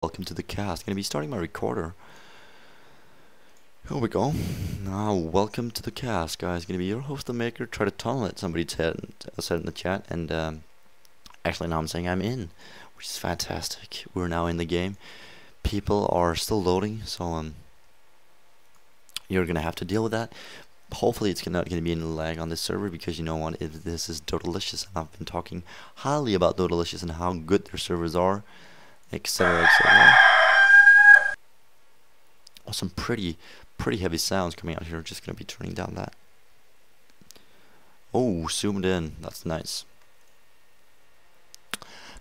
welcome to the cast. Gonna be starting my recorder. Here we go. Now, welcome to the cast, guys. Gonna be your host, TheMak3R. Try to tunnel it. Somebody said in the chat, and actually now I'm saying I'm in, which is fantastic. We're now in the game. People are still loading, so you're gonna have to deal with that. Hopefully it's not gonna be any lag on this server, because you know what, this is Dodelicious, and I've been talking highly about Dodelicious and how good their servers are, etc, etc. Some pretty heavy sounds coming out here. Just gonna be turning down that. Oh, zoomed in. That's nice.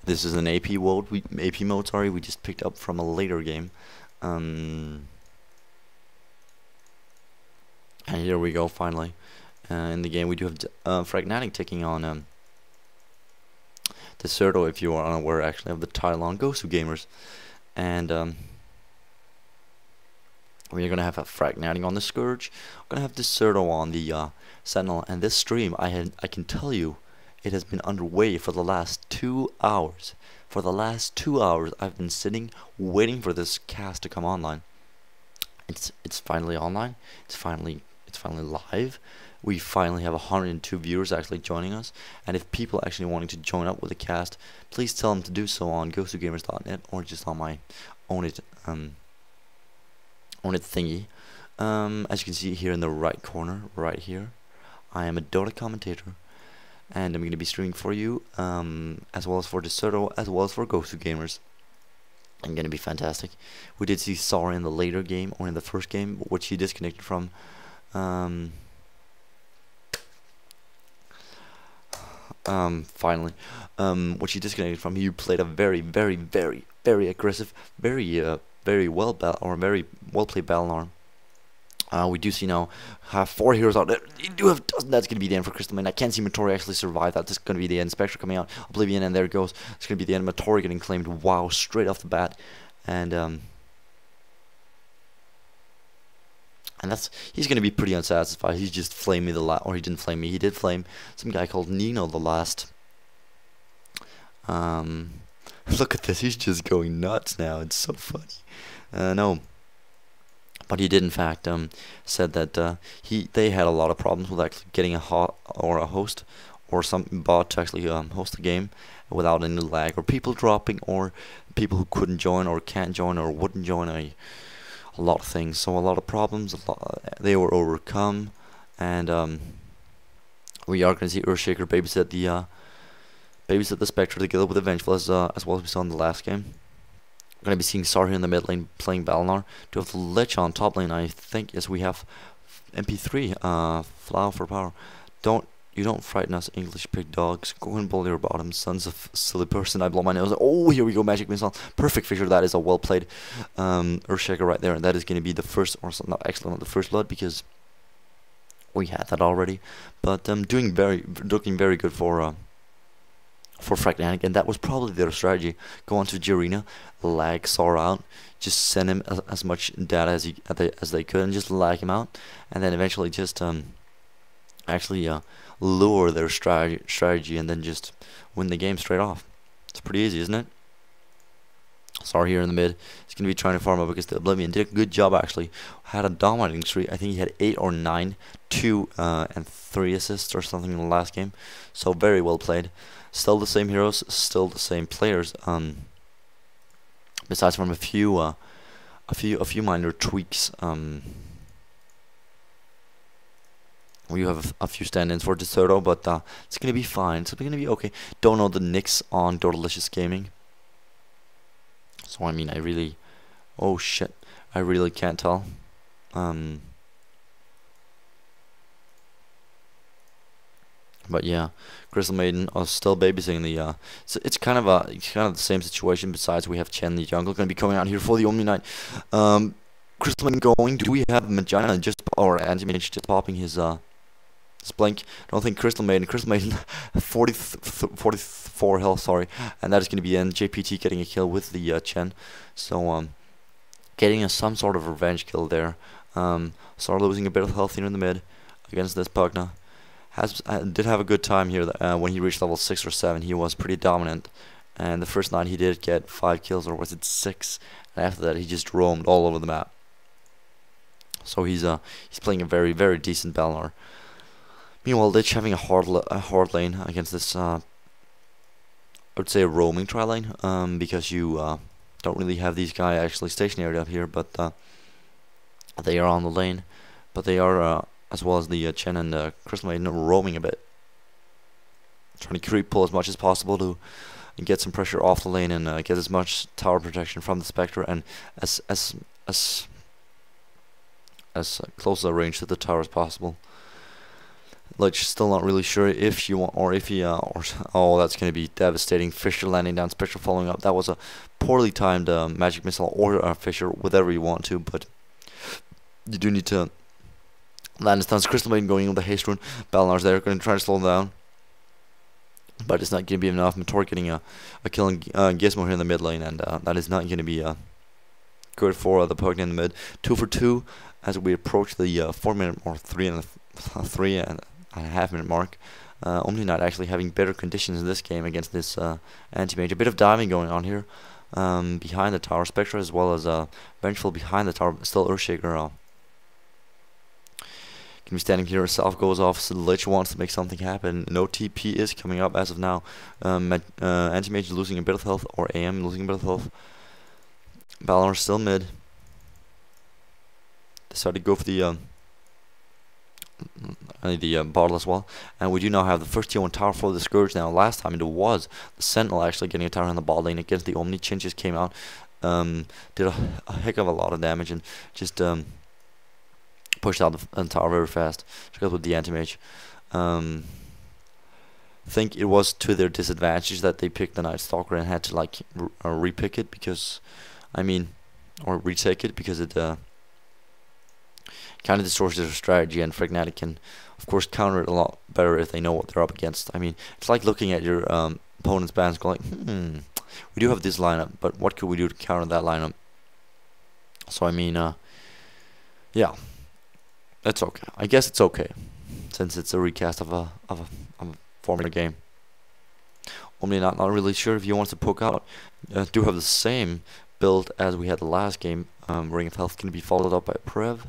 This is an AP mode. We just picked up from a later game. And here we go. Finally, in the game we do have Fragnatik taking on Decerto. If you are unaware, actually, of the title on Ghost Gamers, and we're gonna have a Fragnatik on the Scourge. We're gonna have Decerto on the Sentinel. And this stream, I can tell you, it has been underway for the last 2 hours. For the last 2 hours, I've been sitting waiting for this cast to come online. It's finally online. It's finally live. We finally have 102 viewers actually joining us. And if people actually wanting to join up with the cast, please tell them to do so on ghostgamers.net or just on my own it thingy. As you can see here in the right corner, right here, I am a Dota commentator, and I'm going to be streaming for you, as well as for Decerto, as well as for Ghost Gamers. I'm going to be fantastic. We did see Sora in the later game, or in the first game, which he disconnected from. Finally, which he disconnected from. He played a very aggressive, very well played battle arm. We do see now have 4 heroes out there. You do have dozen. That's gonna be the end for Crystalman. I can't see Matori actually survive that. This is gonna be the end. Spectre coming out, Oblivion, and there it goes. It's gonna be the end. Matori getting claimed. Wow, straight off the bat, and he's gonna be pretty unsatisfied. He's just flamed me or he didn't flame me. He did flame some guy called Nino the last. Look at this. He's just going nuts now. It's so funny. No. But he did, in fact, said that they had a lot of problems with actually getting a host or some bot to actually host the game without any lag, or people dropping, or people who couldn't join or can't join or wouldn't join, a lot of things. So a lot of problems. They were overcome, and we are going to see Earthshaker babysit the Spectre together with the Vengeful, as well as we saw in the last game. We're going to be seeing Sar here in the mid lane playing Balnar. Do have the Lich on top lane, I think. Yes, we have MP3, Flower for Power. You don't frighten us, English pig dogs. Go and bowl your bottom, sons of silly person. I blow my nose. Oh, here we go, Magic Missile. Perfect fissure. That is a well played Earthshaker right there, and that is going to be the first, or not, actually not the first blood, because we had that already. But looking very good for Fragnatik, and that was probably their strategy. Go onto Jirina, lag Sora out, just send him as much data as they could, and just lag him out, and then eventually just actually lure their strategy, and then just win the game straight off. It's pretty easy, isn't it? Sora here in the mid. He's gonna be trying to farm up against the Oblivion. Did a good job actually. Had a dominating streak. I think he had 8 or 9, 2 and 3 assists or something in the last game. So very well played. Still the same heroes, still the same players. Besides from a few minor tweaks. We have a few stand-ins for Decerto, but it's gonna be fine. It's gonna be okay. Don't know the nicks on Dodelicious Gaming. So I mean, oh shit, I really can't tell. But yeah, Crystal Maiden are still babysitting the. It's kind of the same situation. Besides, we have Chen the jungle going to be coming out here for the Omni Knight. Crystal Maiden going. Do we have Magina or Anti-Mage just popping his blink? I don't think Crystal Maiden 44 health, sorry, and that is going to be JPT getting a kill with the Chen. So getting some sort of revenge kill there. Start losing a bit of health here in the mid against this Pugna. Did have a good time here when he reached level 6 or 7. He was pretty dominant And the first night he did get 5 kills, or was it 6? And after that he just roamed all over the map. So he's playing a very, very decent Balnor. Meanwhile, Lich having a hard lane against this I would say a roaming tri lane, because you don't really have these guys actually stationary up here, but they are on the lane. But they are as well as the Chen and Crystal Maiden roaming a bit, trying to creep pull as much as possible to get some pressure off the lane and get as much tower protection from the Spectre and as close a range to the tower as possible. Lich still not really sure if you want, or if he oh, that's going to be devastating. Fissure landing down, Spectre following up. That was a poorly timed magic missile, or Fissure, whatever you want to, but you do need to land this down. Crystal Maiden going with the haste rune. Balnor's there, going to try to slow him down, but it's not going to be enough. Mator getting a kill on Gizmo here in the mid lane, and that is not going to be good for the Pugna in the mid. 2 for 2 as we approach the 4 minute or 3.5 minute mark. Omni-Knight actually having better conditions in this game against this anti-mage. A bit of diving going on here behind the tower. Spectre as well as Vengeful behind the tower. Still Earthshaker can be standing here. Self goes off, so Lich wants to make something happen. No TP is coming up as of now. Anti-mage losing a bit of health, or AM losing a bit of health. Balnor still mid. Decided to go for the bottle as well, and we do now have the first tier 1 tower for the Scourge. Now last time it was the Sentinel actually getting a tower in the bot lane against the Omni. Chin just came out, did a heck of a lot of damage, and just pushed out the tower very fast. Together with the anti-mage, think it was to their disadvantage that they picked the Night Stalker and had to like repick it, because or retake it, because it kind of distorts their strategy, and Fragnatik can of course counter it a lot better if they know what they're up against. It's like looking at your opponent's bands going, we do have this lineup, but what could we do to counter that lineup? So yeah, that's okay. I guess it's okay, since it's a recast of a former game. Only not really sure if he wants to poke out. Do have the same build as we had the last game. Ring of Health can be followed up by Prev,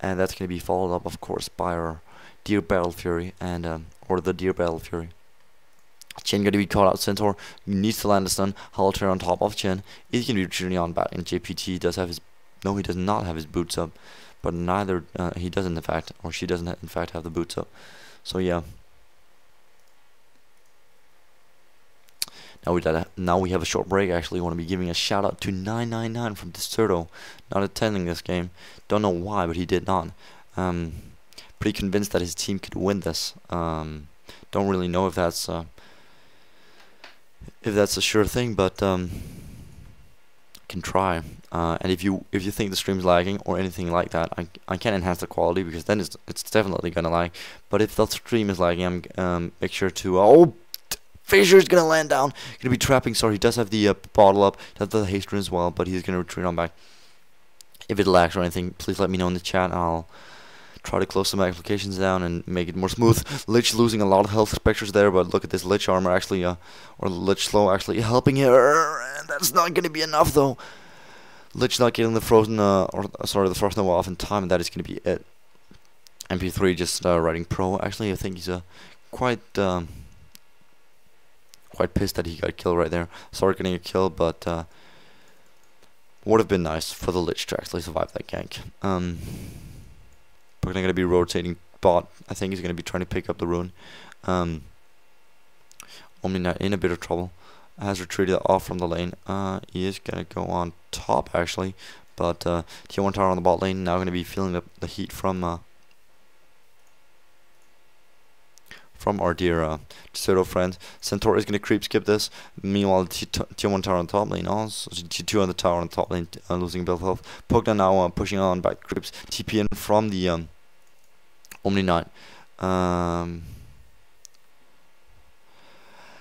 and that's going to be followed up, of course, by our Deer Battle Fury, and or the Deer Battle Fury. Chen going to be caught out. Centaur needs to land a stun. Halter on top of Chen. He's going to be retreating on back, and JPT does have his... No, he does not have his boots up, but neither he doesn't in fact, or she doesn't in fact have the boots up. So yeah. Now we have a short break. Actually, want to be giving a shout out to 999 from Decerto, not attending this game. Don't know why, but he did not. Pretty convinced that his team could win this. Don't really know if that's a sure thing, but can try. And if you think the stream's lagging or anything like that, I can enhance the quality, because then it's definitely gonna lag. But if the stream is lagging, make sure to Fissure's gonna land down. Gonna be trapping. Sorry, he does have the bottle up. Does the haste rune as well, but he's gonna retreat on back. If it lags or anything, please let me know in the chat. I'll try to close some applications down and make it more smooth. Lich losing a lot of health. Spectre's there, but look at this Lich armor actually, or Lich slow actually helping her. And that's not gonna be enough though. Lich not getting the frozen, the frost nova off in time, and that is gonna be it. MP3 just riding pro. Actually, I think he's quite pissed that he got killed right there. Sorry getting a kill, but would have been nice for the Lich to actually survive that gank. We're gonna be rotating bot. I think he's gonna be trying to pick up the rune. Omni-Knight in a bit of trouble. Has retreated off from the lane. He is gonna go on top actually, but tier 1 tower on the bot lane now gonna be feeling the heat from our dear Decerto friend. Centaur is going to creep skip this. Meanwhile, tier 1 tower on top lane also. Tier 2 on the tower on top lane, losing a bit of health. Pogna now pushing on back creeps. TP in from the Omni-Knight.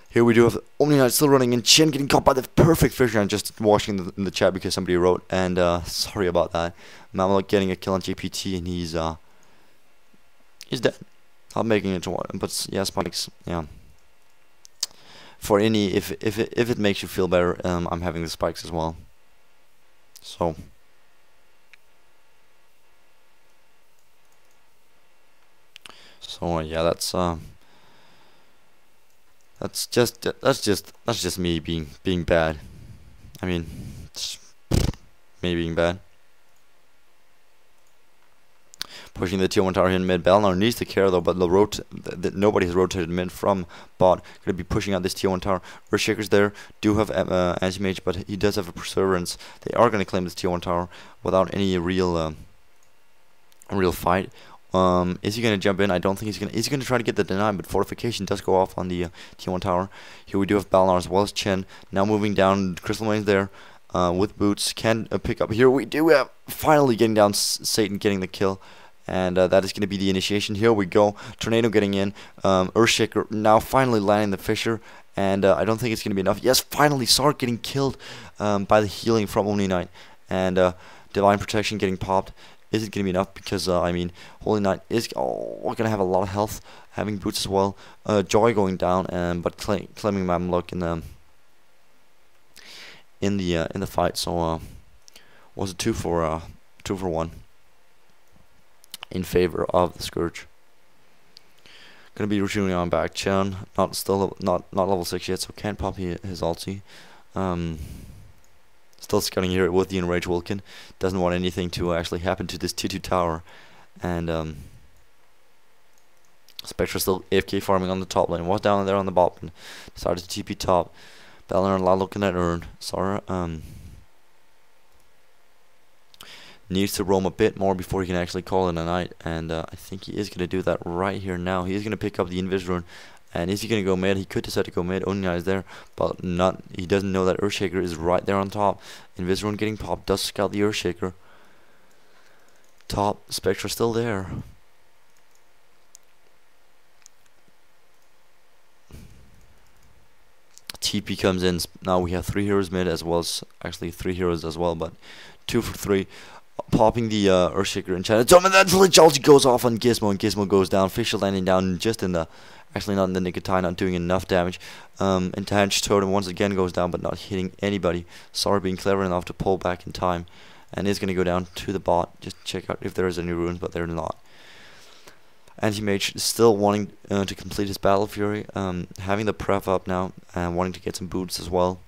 Here we do have Omni-Knight still running in. Chin getting caught by the perfect Fissure. I'm just watching in the chat because somebody wrote. And sorry about that. Mamalok getting a kill on JPT, and he's dead. Not making it to one, but yeah, spikes. Yeah, for any, if it makes you feel better, I'm having the spikes as well. So yeah, that's just me being bad. I mean, it's me being bad. Pushing the tier 1 tower here in mid. Balnor needs to care though, but nobody has rotated mid from bot. Going to be pushing out this tier 1 tower. Earthshaker's there. Do have anti-mage, but he does have a Perseverance. They are going to claim this tier 1 tower without any real fight. Is he going to jump in? I don't think he's going to. Is he going to try to get the deny? But fortification does go off on the tier 1 tower. Here we do have Balnor as well as Chen. Now moving down. Crystal Main's there. With boots. Can pick up. Here we do have finally getting down Satan, getting the kill. And that is going to be the initiation. Here we go. Tornado getting in. Earthshaker now finally landing the Fissure. And I don't think it's going to be enough. Yes, finally, Sark getting killed by the healing from Omni Knight. And Divine Protection getting popped. Is it going to be enough? Because, I mean, Holy Knight is going to have a lot of health. Having boots as well. Joy going down, but claiming Mamluk in the fight. So, was it 2 for 1? In favor of the Scourge. Gonna be retreating on back. Chen not level 6 yet, so can't pop his ulti. Still scouting here with the Enraged Vulcan. Doesn't want anything to actually happen to this 2-2 tower. And Spectra still AFK farming on the top lane. Was down there on the bottom. Decided to TP top. Balnor not looking at Urn. Sara needs to roam a bit more before he can actually call it a night, and I think he is going to do that right here now. He is going to pick up the Invis Rune, and is he going to go mid? He could decide to go mid. Onya is there, but not. He doesn't know that Earthshaker is right there on top. Invis Rune getting popped, does scout the Earthshaker. Top, Spectra still there. TP comes in. Now we have 3 heroes mid as well as, actually 3 heroes as well, but 2 for 3. Popping the Earthshaker and China. And then Lich ulti goes off on Gizmo, and Gizmo goes down. Fissure landing down just in the, actually not in the nick of time, not doing enough damage. Intense Totem once again goes down, but not hitting anybody. Sorry, being clever enough to pull back in time, and is going to go down to the bot. Just check out if there is any runes, but they're not. Anti-Mage is still wanting to complete his Battle Fury, having the prep up now, and wanting to get some boots as well.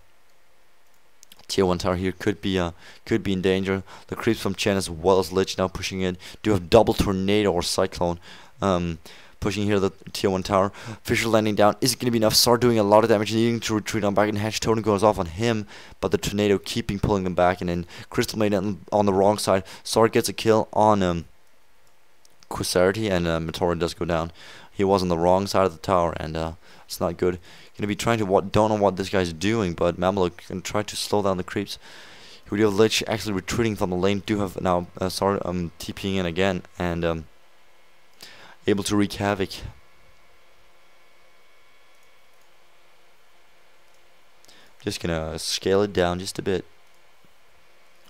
Tier 1 tower here could be in danger. The creeps from Chen as well as Lich now pushing in. Do have double Tornado or Cyclone. Pushing here the tier 1 tower. Fissure landing down. Is it going to be enough? Sar doing a lot of damage, needing to retreat on back, and Hatch Totem goes off on him, but the Tornado keeping pulling them back, and then Crystal Maiden on the wrong side. Sar gets a kill on Quasarity, and Meteora does go down. He was on the wrong side of the tower, and it's not good. Gonna be trying to don't know what this guy's doing, but Mamluk can try to slow down the creeps. Here we do have Lich actually retreating from the lane. Do have now TPing in again, and able to wreak havoc. Just gonna scale it down just a bit.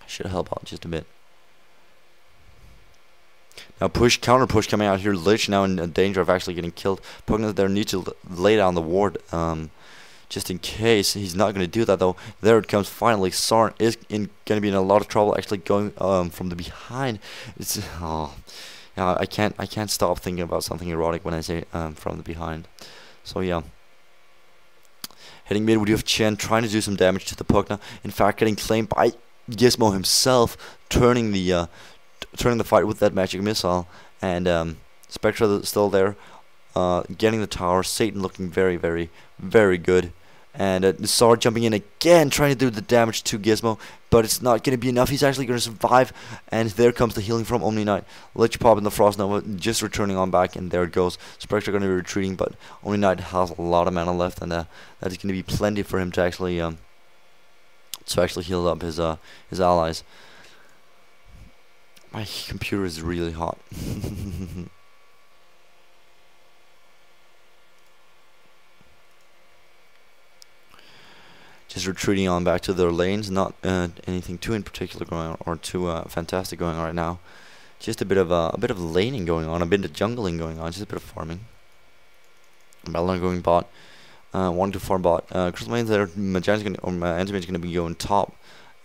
Should help out just a bit. Now counter push coming out here. Lich now in danger of actually getting killed. Pugna there needs to lay down the ward, just in case. He's not going to do that though. There it comes finally. Sarn is going to be in a lot of trouble. Actually going from the behind. It's yeah. I can't stop thinking about something erotic when I say from the behind. So yeah. Heading mid, we do have Chen trying to do some damage to the Pugna. In fact, getting claimed by Gizmo himself, turning the fight with that magic missile, and Spectra still there, getting the tower. Satan looking very, very, very good, and Sar jumping in again, trying to do the damage to Gizmo, but it's not going to be enough. He's actually going to survive, and there comes the healing from Omni Knight. Lich Pop in the Frost Nova, just returning on back, and there it goes. Spectra going to be retreating, but Omni Knight has a lot of mana left, and that is going to be plenty for him to actually heal up his allies. My computer is really hot. Just retreating on back to their lanes. Not anything too in particular going on, or too fantastic going on right now. Just a bit of laning going on, a bit of jungling going on, just a bit of farming. Balnor going bot. wanting to farm bot. Crystal Main's there. Magenta's gonna, or Antimate's gonna be going top.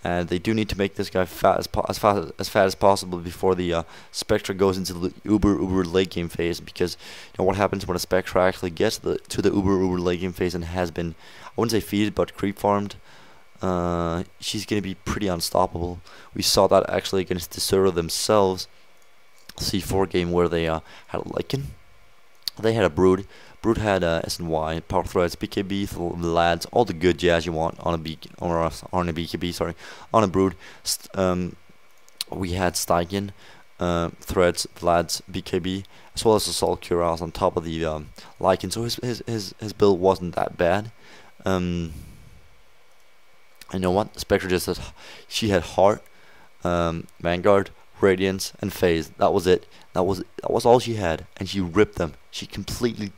And they do need to make this guy fat as fat as possible before the Spectra goes into the uber late game phase. Because you know what happens when a Spectra actually gets to the uber late game phase and has been, I wouldn't say feeded, but creep farmed. She's gonna be pretty unstoppable. We saw that actually against Decerto themselves. C4 game where they had a Lycan. They had a Brood. Brood had S&Y, Power Threads, BKB, the lads, all the good jazz you want on a BKB, sorry, on a Brood. We had Stygian, Threads, lads, BKB, as well as Assault Cuirass on top of the Lycan. So his build wasn't that bad. You know what? Spectre just said she had Heart, Vanguard, Radiance, and Phase. That was it. That was all she had, and she ripped them. She completely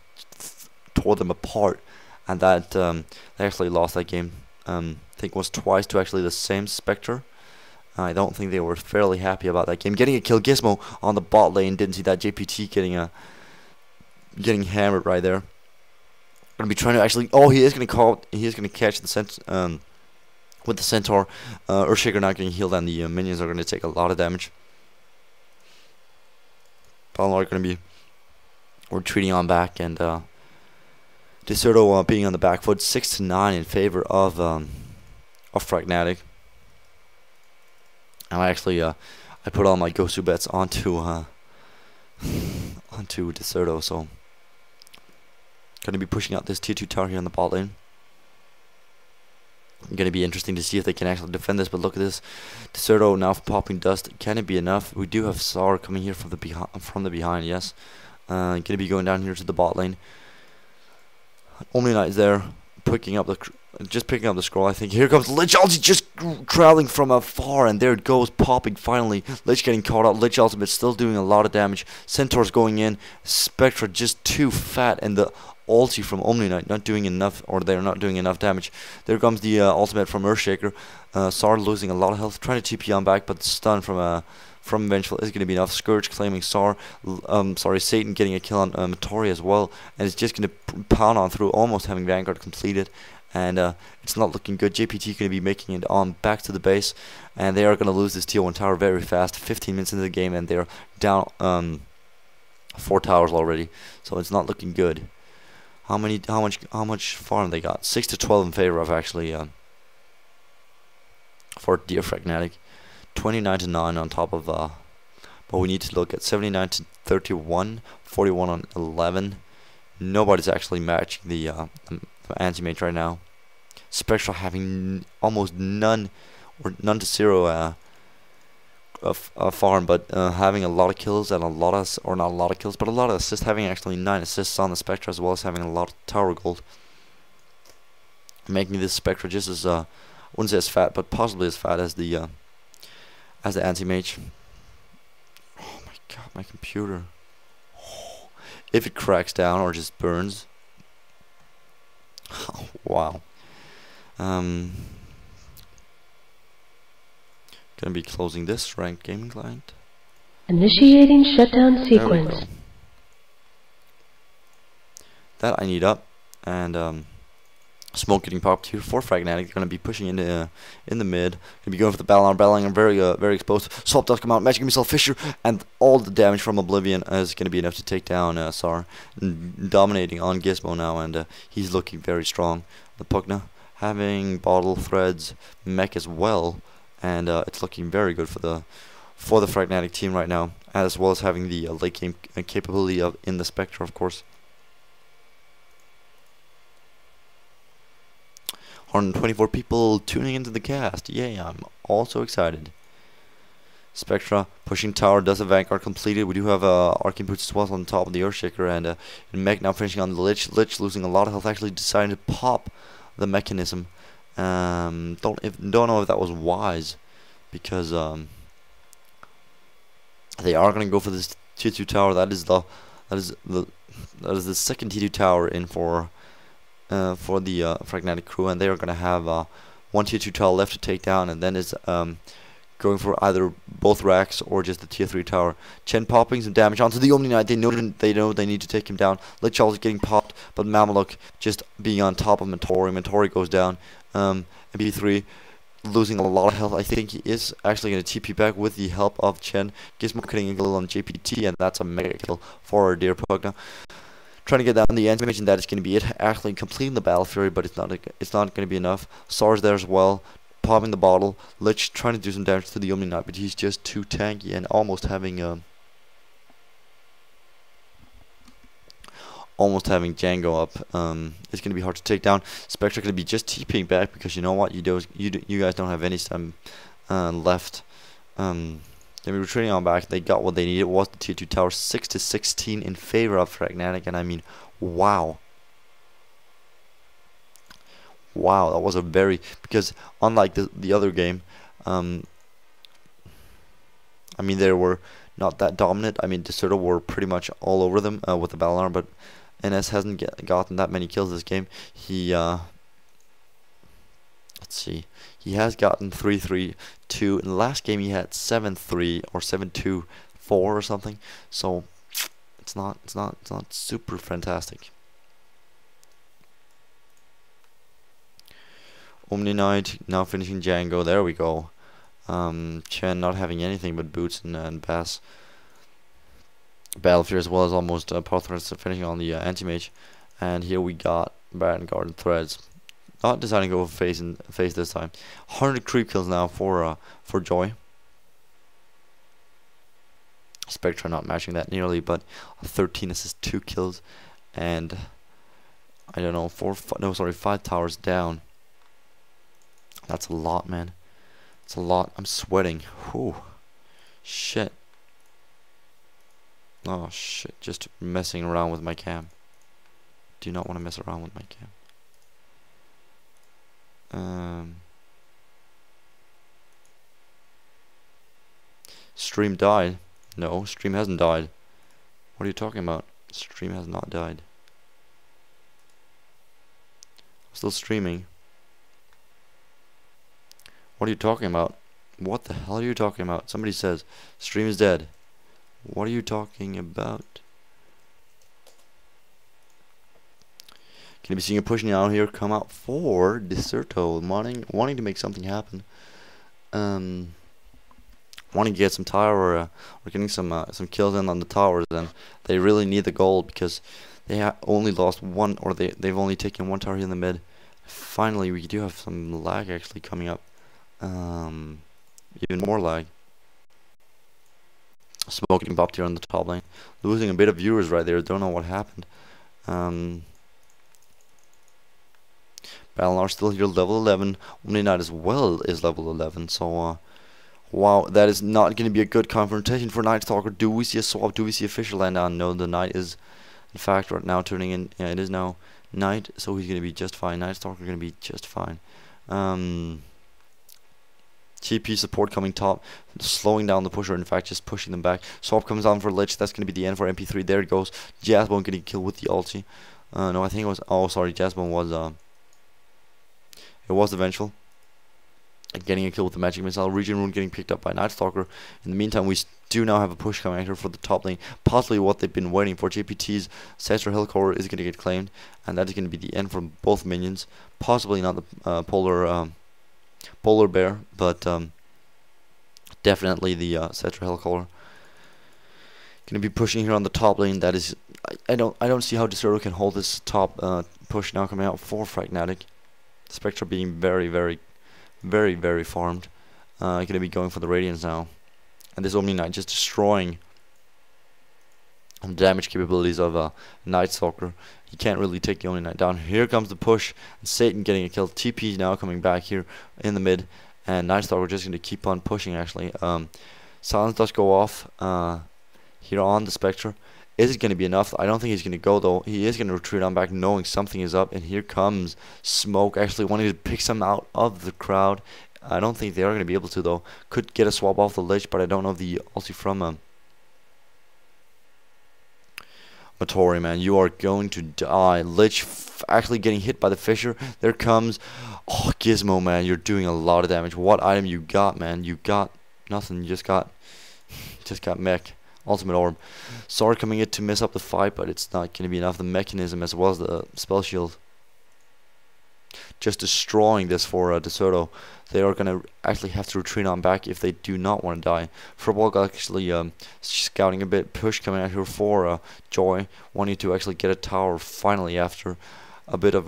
tore them apart, and that they actually lost that game. I think it was twice to actually the same Spectre. I don't think they were fairly happy about that game. Getting a kill, Gizmo on the bot lane. Didn't see that. JPT getting hammered right there. Gonna be trying to actually. Oh, he is gonna call. He is gonna catch the with the Centaur. Earthshaker not getting healed, and the minions are gonna take a lot of damage. Balnor are gonna be retreating on back, and Decerto being on the back foot, 6-9 in favor of Fragnatik. And I actually I put all my Gosu bets onto onto Decerto, so gonna be pushing out this tier 2 tower here on the bot lane. Gonna be interesting to see if they can actually defend this, but look at this. Decerto now popping dust. Can it be enough? We do have Sar coming here from the behind, yes. Gonna be going down here to the bot lane. Omni Knight is there, picking up the scroll. I think here comes Lich Ulti, just traveling from afar, and there it goes, popping finally. Lich getting caught out. Lich Ultimate still doing a lot of damage. Centaur's going in. Spectra just too fat, and the ulti from Omni Knight not doing enough, or they're not doing enough damage. There comes the ultimate from Earthshaker. Sar losing a lot of health, trying to TP on back, but the stun from Vengeful is going to be enough. Scourge claiming Sar. Satan getting a kill on Matori as well, and it's just going to pound on through, almost having Vanguard completed. And it's not looking good. JPT going to be making it on back to the base, and they are going to lose this tier 1 tower very fast. 15 minutes into the game, and they're down 4 towers already. So it's not looking good. How much farm they got? 6-12 in favor of actually for dear Fragnatik. 29-9 on top of but we need to look at 79-31, 41 on 11. Nobody's actually matching the anti-mage right now. Spectra having almost none or none to zero farm, but having a lot of kills and a lot of, or not a lot of kills, but a lot of assists, having actually 9 assists on the Spectra, as well as having a lot of tower gold, making this Spectra just as I wouldn't say as fat, but possibly as fat as the anti-mage. Oh my god, my computer. Oh, if it cracks down or just burns. Oh, wow. Gonna be closing this ranked gaming client. Initiating shutdown sequence. That I need up, and smoke getting popped here for Fragnatik. They're gonna be pushing in the mid. Gonna be going for the Battling. Very exposed. Swap does come out, matching himself Fisher, and all the damage from Oblivion is gonna be enough to take down Sar, dominating on Gizmo now, and he's looking very strong. The Pugna having bottle threads, mech as well. And it's looking very good for the Fragnatik team right now, as well as having the late game capability of in the Spectre, of course. 124 people tuning into the cast. Yay, I'm also excited. Spectra pushing tower, does a Vanguard completed. We do have Arcane Boots as well on top of the Earthshaker, and Mech now finishing on the Lich. Lich losing a lot of health, actually deciding to pop the mechanism. Don't know if that was wise, because they are gonna go for this tier 2 tower. That is the second tier 2 tower in for the Fragnatik crew, and they are gonna have one tier 2 tower left to take down, and then it's going for either both racks or just the tier 3 tower. Chen popping some damage onto the Omni Knight. They know they need to take him down. Lich also getting popped, but Mamaluk just being on top of Mentori. Mentori goes down. MP3 losing a lot of health. I think he is actually going to TP back with the help of Chen. Gizmo getting a kill on JPT, and that's a mega kill for our dear Pug now. Trying to get down the animation, that is going to be it. Actually completing the Battle Fury, but it's not going to be enough. SAR's there as well, popping the bottle. Lich trying to do some damage to the Omni Knight, but he's just too tanky and almost having Django up. It's going to be hard to take down. Spectre going to be just TPing back because you know what, you guys don't have any stem left. They were retreating on back. They got what they needed. It was the tier 2 tower, 6-16 in favor of Fragnatik, and I mean, wow. Wow, that was a very, because unlike the other game, I mean, they were not that dominant. I mean, Decerto were pretty much all over them with the battle armor, but NS hasn't gotten that many kills this game. He let's see, he has gotten 3-3-2. In the last game he had 7-3 or 7-2-4 or something. So it's not super fantastic. Omni Knight now finishing Django. There we go. Chen not having anything but boots and bass. Battlefield as well as almost Pathfinder finishing on the anti-mage. And here we got Baron Garden Threads. Not deciding to go face this time. 100 creep kills now for Joy. Spectra not matching that nearly, but 13 assists, 2 kills, and I don't know, 5 towers down. That's a lot, man. It's a lot. I'm sweating. Whew. Shit. Oh shit. Just messing around with my cam. Do not want to mess around with my cam. Stream died. No, stream hasn't died. What are you talking about? Stream has not died. Still streaming. What are you talking about? What the hell are you talking about? Somebody says stream is dead. What are you talking about? Can you be seeing a pushing out here come out for Decerto, wanting to make something happen. Wanting to get some tower or getting some kills in on the towers, and they really need the gold because they only lost one, or they've only taken one tower here in the mid. Finally, we do have some lag actually coming up. Even more lag. Smoking bopped here on the top lane, losing a bit of viewers right there. Don't know what happened. Balnar still here, level 11. Omni Knight as well is level 11. So, wow, that is not going to be a good confrontation for Night Stalker. Do we see a swap? Do we see a Fisher land down? No, the Knight is, in fact, right now turning in. Yeah, it is now Knight, so he's going to be just fine. Night Stalker going to be just fine. TP support coming top, slowing down the pusher, in fact, just pushing them back. Swap comes down for Lich. That's going to be the end for MP3. There it goes. Jasbone getting killed with the ulti. No, I think it was. Oh, sorry, Jasbone was. It was the Vengeful. Getting a kill with the magic missile. Region Rune getting picked up by Night Stalker. In the meantime, we do now have a push coming out here for the top lane. Possibly what they've been waiting for. JPT's Scepter Hellcore is going to get claimed, and that is going to be the end for both minions. Possibly not the Polar Bear, but definitely the Scepter Hellcore. Going to be pushing here on the top lane. That is, I don't see how Decerto can hold this top push now coming out for Fragnatik. Spectra being very farmed. Going to be going for the Radiance now. And this Omni Knight just destroying the damage capabilities of Night Stalker. He can't really take the Omni Knight down. Here comes the push. And Satan getting a kill. TP now coming back here in the mid. And Night Stalker just going to keep on pushing actually. Silence does go off here on the Spectre. Is it going to be enough? I don't think he's going to go though. He is going to retreat on back knowing something is up. And here comes Smoke actually wanting to pick some out of the crowd. I don't think they are going to be able to though. Could get a swap off the Lich, but I don't know the ulti from Matori, man. You are going to die. Lich actually getting hit by the Fisher. There comes... Oh, Gizmo, man. You're doing a lot of damage. What item you got, man? You got Nothing. Just got mech. Ultimate orb. Sword coming in to mess up the fight, but it's not going to be enough. The mechanism as well as the spell shield. Just destroying this for Decerto. They are going to actually have to retreat on back if they do not want to die. Fragnatik actually scouting a bit. Push coming out here for Joy, wanting to actually get a tower finally after a bit of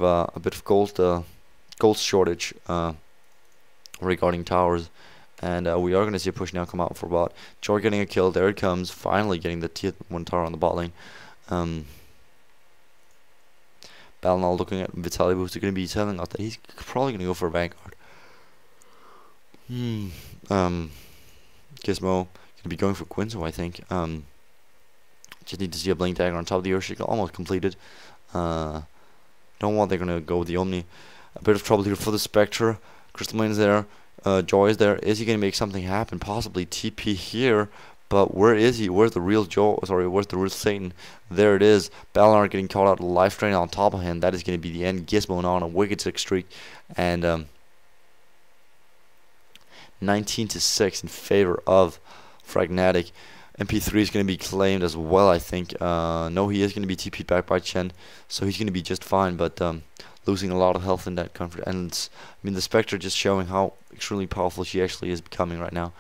gold shortage regarding towers. And we are going to see a push now come out for bot. Joy getting a kill. There it comes. Finally getting the tier 1 tower on the bot lane. Balnal looking at Vitaly, who's going to be telling us that he's probably going to go for a Vanguard. Gizmo going to be going for Quinzo, I think. Just need to see a Blink Dagger on top of the Earthshaker. Almost completed. Don't want they're going to go with the Omni. A bit of trouble here for the Spectre. Crystal Main's there. Joy is there. Is he going to make something happen? Possibly TP here. But where is he? Where's the real Joe? Sorry, where's the real Satan? There it is. Balnar getting caught out of life drain on top of him. That is going to be the end. Gizmo on a wicked 6 streak. And 19-6 in favor of Fragnatik. MP3 is going to be claimed as well, I think. No, he is going to be TP'd back by Chen. So he's going to be just fine. But losing a lot of health in that comfort. And I mean, the Spectre just showing how extremely powerful she actually is becoming right now.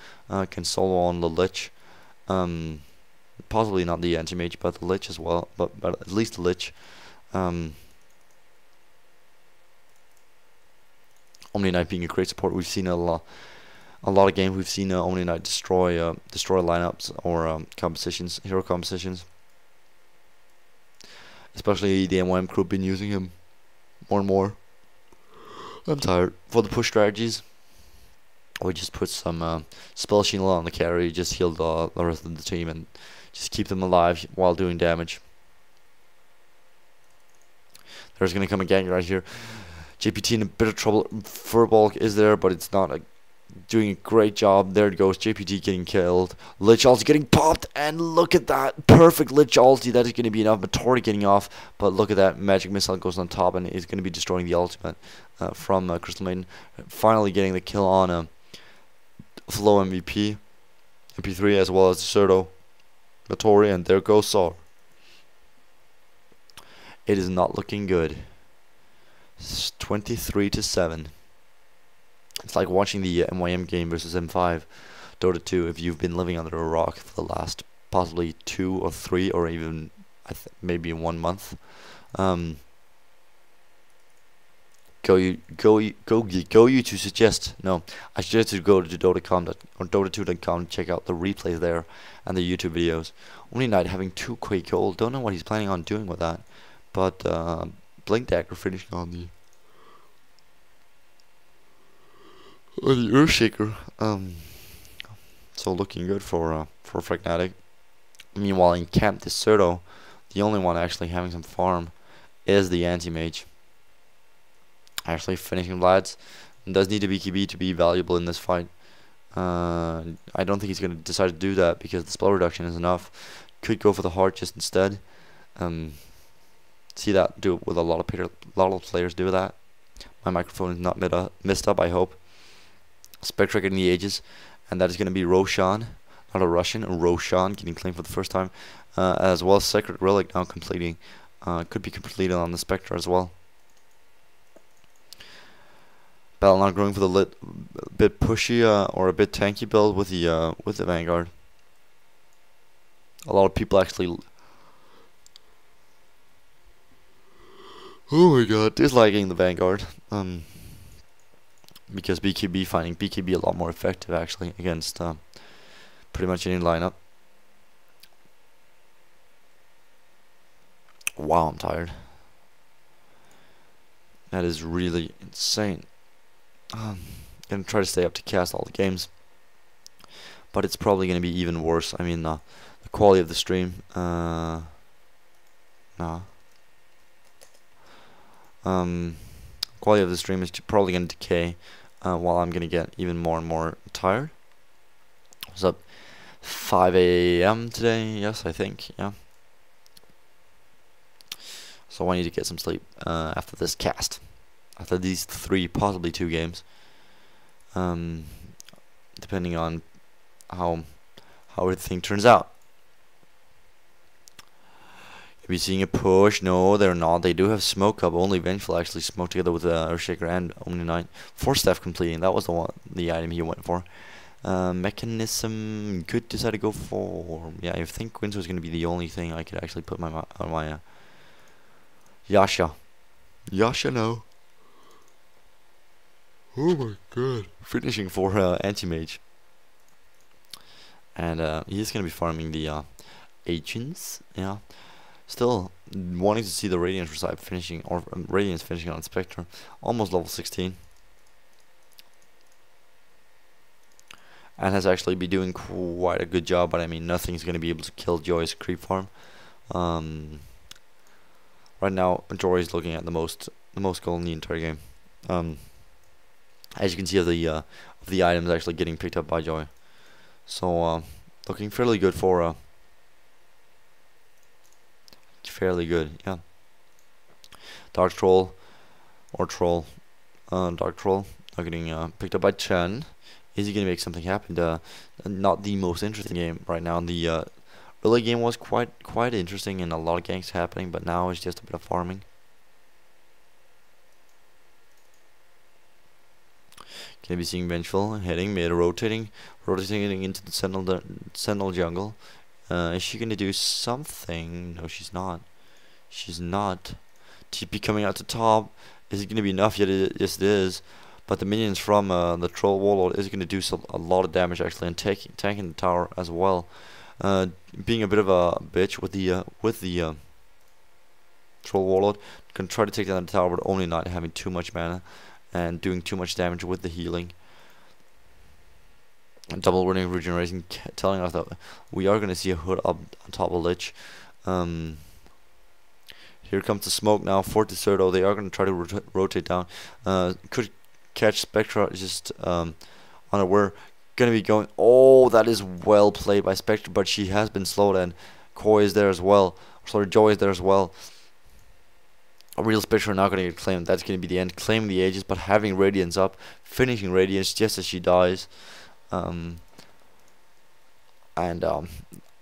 Can solo on the Lich. Possibly not the Anti-Mage, but the Lich as well. But at least the Lich. Omni Knight being a great support. We've seen a lot of games. We've seen Omni Knight destroy lineups or compositions, hero compositions. Especially the MYM crew been using him more and more. I'm tired. For the push strategies, we just put some spell shield on the carry, just heal the rest of the team and just keep them alive while doing damage. There's going to come a gang right here. JPT in a bit of trouble. Furbolg is there, but it's not doing a great job. There it goes. JPT getting killed. Lich ulti getting popped, and look at that. Perfect Lich ulti. That is going to be enough. Matori getting off, but look at that. Magic Missile goes on top, and is going to be destroying the ultimate from Crystal Maiden. Finally getting the kill on Flow MVP, MP3 as well as Decerto, Matori, and there goes Sar. It is not looking good. It's 23-7. It's like watching the MYM game versus M5, Dota 2. If you've been living under a rock for the last possibly 2 or 3 or even maybe 1 month, go you to suggest. No, I suggest you go to Dota.com or Dota2.com to check out the replays there and the YouTube videos. Only Knight having 2 Quake gold. Don't know what he's planning on doing with that, but Blink Dagger finishing on the Earthshaker. So looking good for Fragnatik. Meanwhile, in camp, Decerto, the only one actually having some farm is the Anti-Mage. Actually finishing lads. Does need a BKB to be valuable in this fight. I don't think he's going to decide to do that because the spell reduction is enough. Could go for the heart just instead. See that do it with a lot of players do that. My microphone is not messed up, I hope. Spectre getting the Aegis, and that is going to be Roshan, not a Russian, Roshan getting claimed for the first time, as well as Sacred Relic now completing. Could be completed on the Spectre as well. Battle now going for the bit pushy or a bit tanky build with the Vanguard. A lot of people actually, oh my god, disliking the Vanguard. Because BKB, finding BKB a lot more effective actually against pretty much any lineup. Wow, I'm tired. That is really insane. Gonna try to stay up to cast all the games, but it's probably gonna be even worse. I mean, the quality of the stream. Quality of the stream is probably gonna decay, while I'm gonna get even more and more tired. What's up? 5 AM today? Yes, I think. Yeah. So I need to get some sleep after this cast. After these 3, possibly 2 games, depending on how everything turns out. Are we seeing a push? No, they're not. They do have smoke up. Only Vengeful actually smoked together with Earthshaker and Omni Knight. 4-staff completing. That was the item he went for. Mechanism could decide to go for. Yeah, I think Windsor is going to be the only thing I could actually put on my Yasha. Yasha, no. Oh my god. Finishing for Anti-Mage. And he's going to be farming the agents. Yeah. Still wanting to see the Radiance Recite finishing, or Radiance finishing on Spectre. Almost level 16. And has actually been doing quite a good job, but I mean, nothing's going to be able to kill Joy's creep farm. Right now, Joy is looking at the most gold in the entire game. As you can see, of the items actually getting picked up by Joy. So looking fairly good for fairly good, yeah. Dark Troll or Troll, Dark Troll are getting picked up by Chen. Is he going to make something happen? Not the most interesting game right now. The early game was quite interesting and a lot of ganks happening, but now it's just a bit of farming. Can be seeing Vengeful heading mid, rotating into the Sentinel jungle. Is she going to do something? No, she's not. She's not. TP coming out to top. Is it going to be enough? Yes, it is. But the minions from the Troll Warlord is going to do a lot of damage actually, and tanking the tower as well. Being a bit of a bitch with the Troll Warlord, can try to take down the tower, but only not having too much mana and doing too much damage with the healing. And double running regeneration, telling us that we are going to see a hood up on top of Lich. Here comes the smoke now for Decerto. They are going to try to rotate down. Could catch Spectra just unaware. Going to be going. Oh, that is well played by Spectra, but she has been slowed, and Koi is there as well. Sorry, Joy is there as well. A real Spectra now going to get claimed. That's going to be the end. Claiming the Aegis, but having Radiance up, finishing Radiance just as she dies. I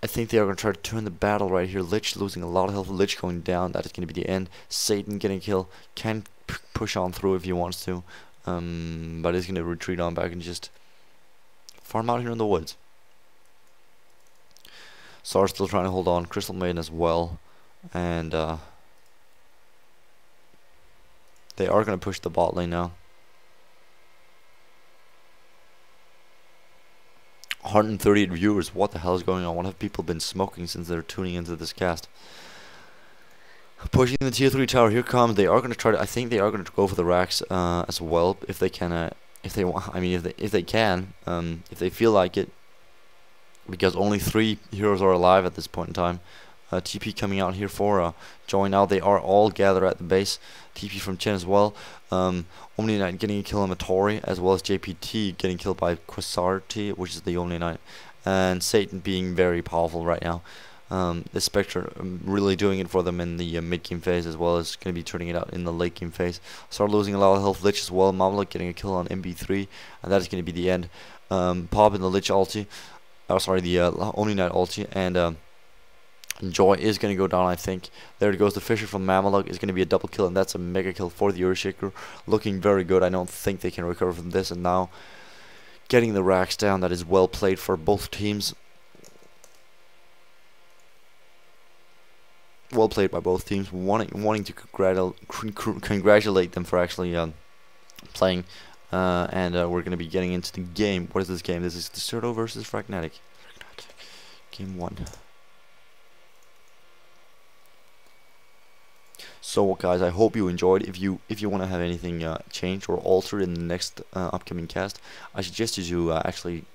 think they are going to try to turn the battle right here. Lich losing a lot of health. Lich going down. That is going to be the end. Satan getting killed. Can push on through if he wants to. But he's going to retreat on back and just farm out here in the woods. Sar still trying to hold on. Crystal Maiden as well. And they are going to push the bot lane now. 138 viewers. What the hell is going on? What have people been smoking since they're tuning into this cast? Pushing the tier 3 tower. Here comes. They are going to try to. I think they are going to go for the racks as well, if they can. If they want. I mean, if they can. If they feel like it. Because only 3 heroes are alive at this point in time. TP coming out here for join now. They are all gathered at the base. TP from Chen as well. Omni Knight getting a kill on Matori, as well as JPT getting killed by Quasarti, which is the Omni Knight. And Satan being very powerful right now. The Spectre really doing it for them in the mid-game phase, as well as going to be turning it out in the late-game phase. Start losing a lot of health. Lich as well. Mamluk getting a kill on MB3, and that is going to be the end. Pop in the Lich ulti. Oh, sorry, the Omni Knight ulti, and Joy is going to go down, I think. There goes the Fisher from Mamaluk. Is going to be a double kill, and that's a mega kill for the Earthshaker. Looking very good. I don't think they can recover from this, and now getting the racks down. That is well played for both teams. Well played by both teams. Wanting to congratulate them for actually playing. And we're going to be getting into the game. What is this game? This is Decerto versus Fragnatik. Game 1. So guys, I hope you enjoyed. If you want to have anything changed or altered in the next upcoming cast, I suggest you to actually